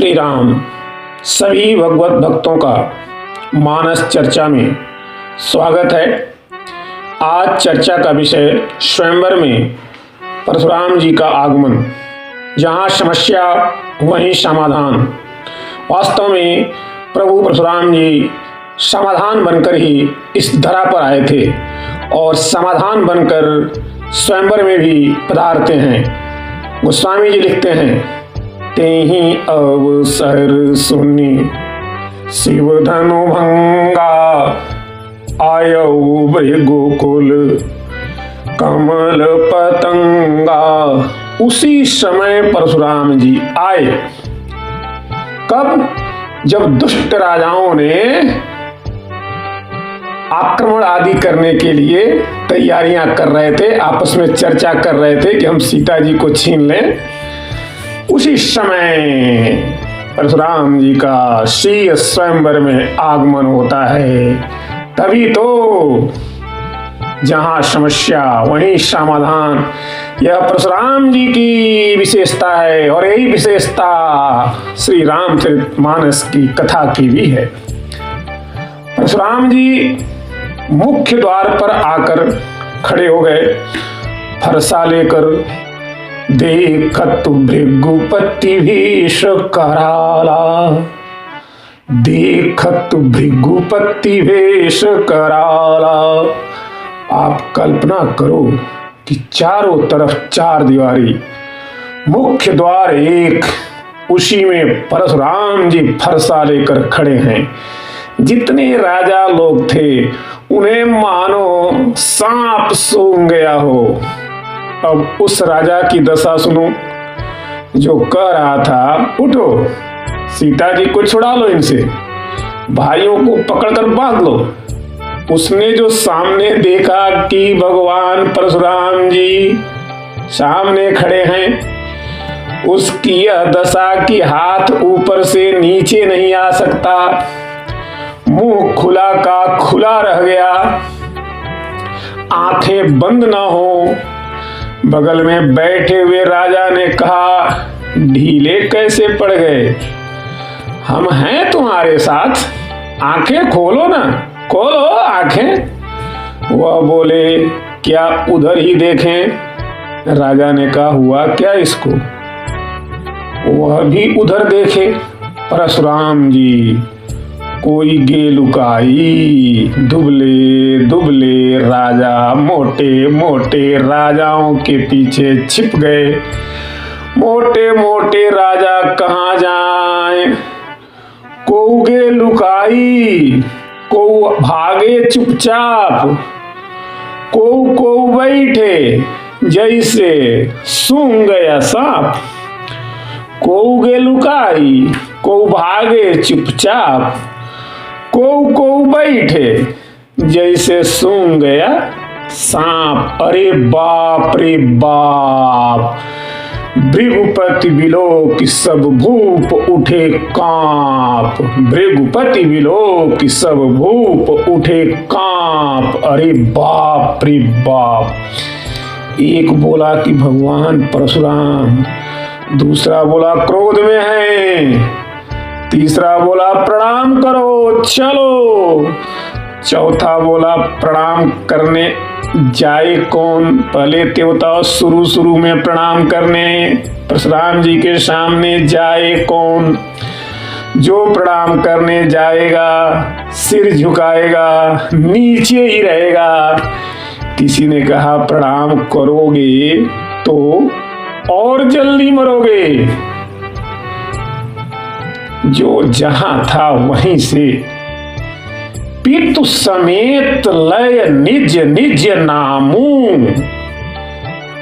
श्री राम सभी भगवत भक्तों का मानस चर्चा में स्वागत है। आज चर्चा का विषय स्वयंवर में परशुराम जी का आगमन। जहाँ समस्या वहीं समाधान। वास्तव में प्रभु परशुराम जी समाधान बनकर ही इस धरा पर आए थे और समाधान बनकर स्वयंवर में भी पधारते हैं। गोस्वामी जी लिखते हैं, तेहि अवसर सुनि शिव धनु भंगा, आयौ भृगुकुल कमल पतंगा। उसी समय परशुराम जी आए। कब? जब दुष्ट राजाओं ने आक्रमण आदि करने के लिए तैयारियां कर रहे थे, आपस में चर्चा कर रहे थे कि हम सीता जी को छीन लें। उसी समय परशुराम जी का श्री स्वयंवर में आगमन होता है। तभी तो जहां समस्या वहीं समाधान, यह परशुराम जी की विशेषता है और यही विशेषता श्री रामचरितमानस की कथा की भी है। परशुराम जी मुख्य द्वार पर आकर खड़े हो गए, फरसा लेकर। देखत भृगुपति भेष कराला, देखत भृगुपति भेष कराला। आप कल्पना करो कि चारों तरफ चार दीवारी, मुख्य द्वार एक, उसी में परशुराम जी फरसा लेकर खड़े हैं। जितने राजा लोग थे उन्हें मानो सांप सूंघ गया हो। अब उस राजा की दशा सुनो, जो कह रहा था, उठो सीता जी को छुड़ा लो, इनसे भाइयों को पकड़कर बांध लो। उसने जो सामने देखा कि भगवान परशुराम जी सामने खड़े हैं, उसकी यह दशा कि हाथ ऊपर से नीचे नहीं आ सकता, मुंह खुला का खुला रह गया, आंखें बंद ना हो। बगल में बैठे हुए राजा ने कहा, ढीले कैसे पड़ गए? हम हैं तुम्हारे साथ, आंखें खोलो ना, खोलो आंखें। वह बोले, क्या उधर ही देखें? राजा ने कहा, हुआ क्या इसको? वह भी उधर देखे। परशुराम जी कोई गे लुकाई, दुबले दुबले राजा मोटे मोटे राजाओं के पीछे छिप गए। मोटे मोटे राजा कहाँ जाएं? को गे लुकाई, को भागे चुपचाप, को बैठे जैसे सूंघ गया सांप। को गे लुकाई, को भागे चुपचाप, को बैठे जैसे सूंघ गया सांप। अरे बाप रे बाप! भृगुपति बिलोक सब भूप उठे कांप, भृगुपति बिलोक सब भूप उठे कांप। अरे बाप रे बाप! एक बोला कि भगवान परशुराम, दूसरा बोला क्रोध में है, तीसरा बोला प्रणाम करो चलो, चौथा बोला प्रणाम करने जाए कौन? पहले देवता शुरू में प्रणाम करने परशुराम जी के सामने जाए कौन? जो प्रणाम करने जाएगा सिर झुकाएगा, नीचे ही रहेगा। किसी ने कहा, प्रणाम करोगे तो और जल्दी मरोगे। जो जहां था वहीं से पितु समेत लय निज निज नामू,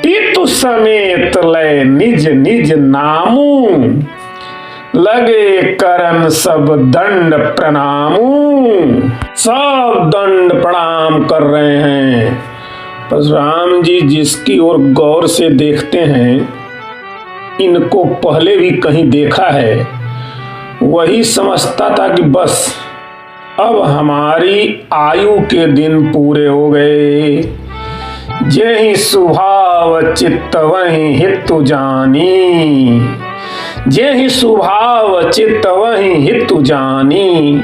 पितु समेत लय निज निज नामू, लगे करन सब दंड प्रणामू। सब दंड प्रणाम कर रहे हैं। परशुराम जी जिसकी ओर गौर से देखते हैं, इनको पहले भी कहीं देखा है, वही समझता था कि बस अब हमारी आयु के दिन पूरे हो गए। जेहि स्वभाव चित्त वही हितु जानी, जेहि स्वभाव चित वही हितु जानी,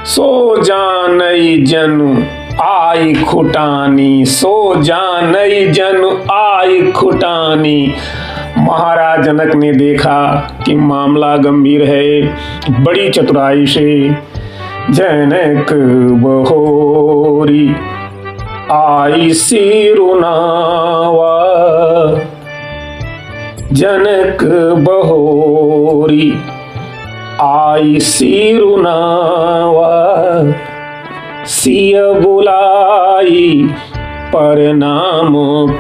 सो जानई जनु आई खुटानी, सो जानई जनु आई खुटानी। महाराज जनक ने देखा कि मामला गंभीर है, बड़ी चतुराई से जनक बहोरी आई सिरुनावा, जनक बहोरी आई सिरुनावा, सिय बुलाई प्रणाम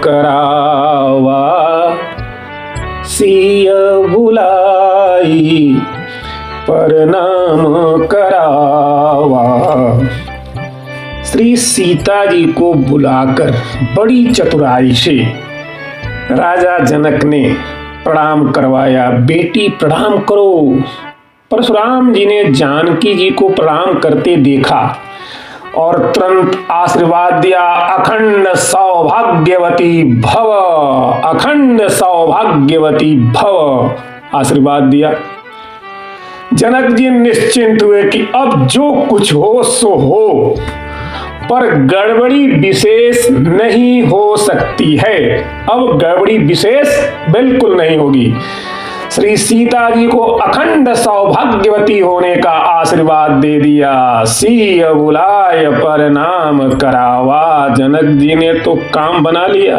करावा, सिय बुलाई प्रणाम करावा। श्री सीता जी को बुलाकर बड़ी चतुराई से राजा जनक ने प्रणाम करवाया। बेटी प्रणाम करो। परशुराम जी ने जानकी जी को प्रणाम करते देखा और तुरंत आशीर्वाद दिया, अखंड सौभाग्यवती भव, अखंड सौभाग्यवती भव, आशीर्वाद दिया। जनक जी निश्चिंत हुए कि अब जो कुछ हो सो हो, पर गड़बड़ी विशेष नहीं हो सकती है। अब गड़बड़ी विशेष बिल्कुल नहीं होगी। श्री सीता जी को अखंड सौभाग्यवती होने का आशीर्वाद दे दिया। सिय बुलाय प्रणाम करावा। जनक जी ने तो काम बना लिया,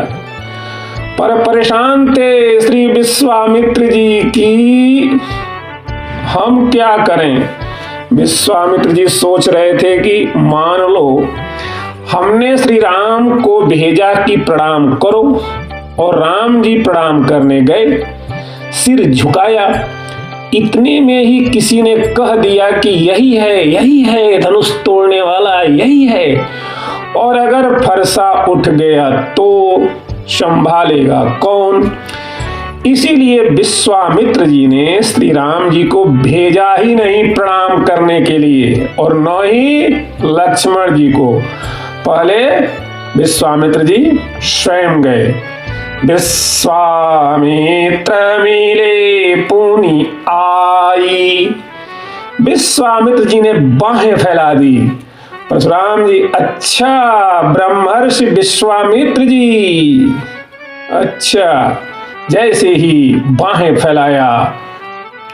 पर परेशान थे श्री विश्वामित्र जी की हम क्या करें। विश्वामित्र जी सोच रहे थे कि मान लो हमने श्री राम को भेजा कि प्रणाम करो, और राम जी प्रणाम करने गए, सिर झुकाया, इतने में ही किसी ने कह दिया कि यही है धनुष तोड़ने वाला, यही है, और अगर फरसा उठ गया तो संभालेगा कौन। इसीलिए विश्वामित्र जी ने श्री राम जी को भेजा ही नहीं प्रणाम करने के लिए, और न ही लक्ष्मण जी को। पहले विश्वामित्र जी स्वयं गए। विश्वामित्र मिले पुनि आई। विश्वामित्र जी ने बाहें फैला दी। परशुराम जी, अच्छा ब्रह्मर्षि विश्वामित्र जी, अच्छा। जैसे ही बाहें फैलाया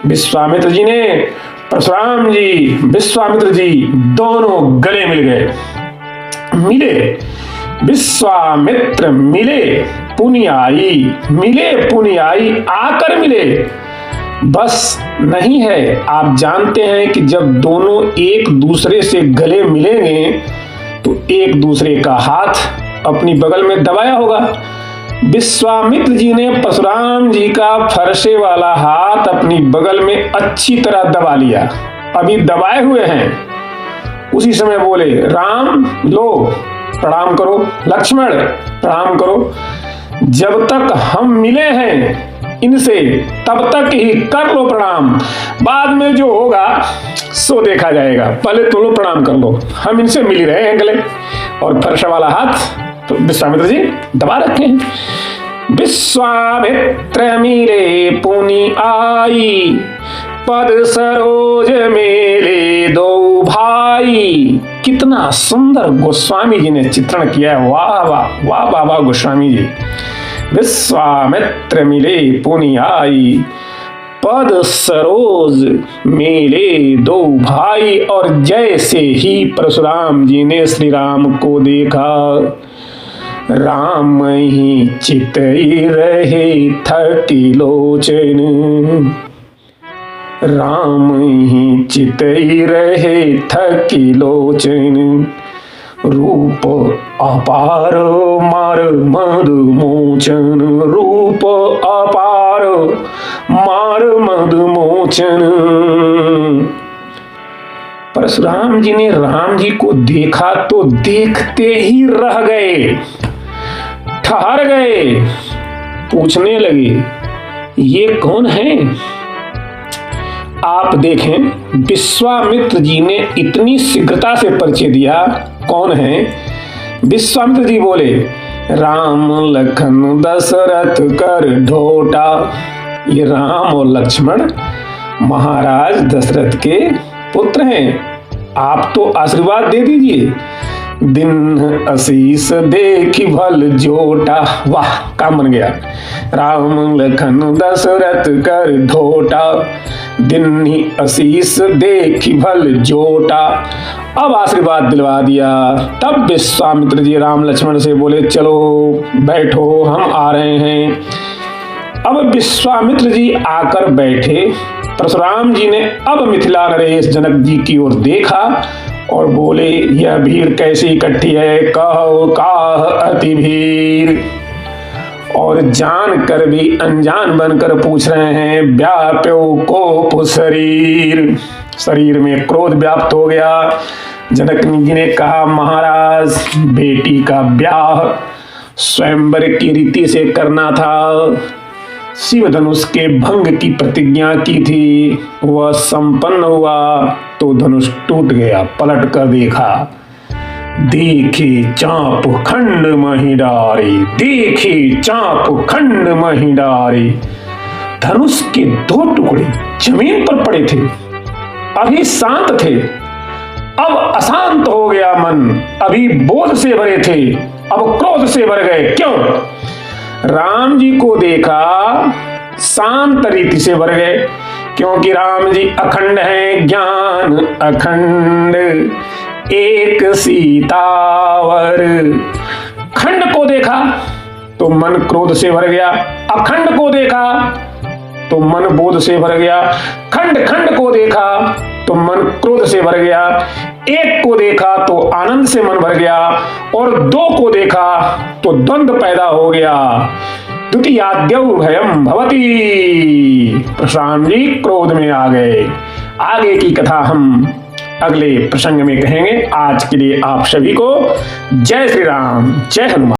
विश्वामित्र जी ने, परशुराम जी विश्वामित्र जी दोनों गले मिल गए। मिले विश्वामित्र मिले पुनि आई, मिले पुनि आई, आकर मिले। बस नहीं है, आप जानते हैं कि जब दोनों एक दूसरे से गले मिलेंगे तो एक दूसरे का हाथ अपनी बगल में दबाया होगा। विश्वामित्र जी ने परशुराम जी का फरसे वाला हाथ अपनी बगल में अच्छी तरह दबा लिया। अभी दबाए हुए हैं। उसी समय बोले, राम लो प्रणाम करो, लक्ष्मण प्रणाम करो। जब तक हम मिले हैं इनसे तब तक ही कर लो प्रणाम, बाद में जो होगा सो देखा जाएगा। पहले तुम लोग प्रणाम कर लो, हम इनसे मिल रहे हैं गले। और फरसा वाला हाथ तो विश्वामित्र जी दबा रखे हैं। विश्वामित्र मिले पुनि आई, पद सरोज मेले दो भाई। कितना सुंदर गोस्वामी जी ने चित्रण किया है। वाह वाह वाह बाबा गोस्वामी जी। विश्वामित्र मिले पुनि आई, पद सरोज मेले दो भाई। और जैसे ही परशुराम जी ने श्री राम को देखा, राम ही चितई रहे थकी लोचन, राम ही चितई रहे थकी लोचन। रूप अपार मार मद मोचन, रूप अपार मार मद मोचन। परशुराम जी ने राम जी को देखा तो देखते ही रह गए, ठहर गए, पूछने लगे, ये कौन है? आप देखें, विश्वामित्र जी ने इतनी शीघ्रता से परिचय दिया, कौन है? विश्वामित्र जी बोले, राम लखन दशरथ कर ढोटा। ये राम और लक्ष्मण महाराज दशरथ के पुत्र हैं, आप तो आशीर्वाद दे दीजिए। दिन आशीष देखी भल जोटा, वाह काम बन गया। राम लखन दशरथ कर ढोटा, दिन ही आशीष देखी भल जोटा। अब आशीर्वाद दिलवा दिया। तब विश्वामित्र जी राम लक्ष्मण से बोले, चलो बैठो, हम आ रहे हैं। अब विश्वामित्र जी आकर बैठे। परशुराम जी ने अब मिथिला नरेश जनक जी की ओर देखा और बोले, यह भीड़ कैसी इकट्ठी है, कहो काह अति भीड़। और जान कर भी अनजान बनकर पूछ रहे हैं, व्याप्यो कोप शरीर, शरीर में क्रोध व्याप्त हो गया। जनक जी ने कहा, महाराज बेटी का ब्याह स्वयंवर की रीति से करना था, शिव धनुष के भंग की प्रतिज्ञा की थी, वह संपन्न हुआ तो धनुष टूट गया। पलट कर देखा, देखे चाप खंड मही डारे, देखे चाप खंड मही डारे। धनुष के 2 टुकड़े जमीन पर पड़े थे। अभी शांत थे, अब अशांत हो गया मन। अभी बोध से भरे थे, अब क्रोध से भर गए। क्यों? राम जी को देखा, शांत रीति से भर गए, क्योंकि राम जी अखंड हैं, ज्ञान अखंड, एक सीतावर। खंड को देखा तो मन क्रोध से भर गया, अखंड को देखा तो मन बोध से भर गया, खंड खंड को देखा तो मन क्रोध से भर गया, एक को देखा तो आनंद से मन भर गया, और 2 को देखा तो द्वंद्व पैदा हो गया। द्वितीयाद्यौ भयम भवति। परशुराम जी क्रोध में आ गए। आगे की कथा हम अगले प्रसंग में कहेंगे। आज के लिए आप सभी को जय श्री राम, जय हनुमान।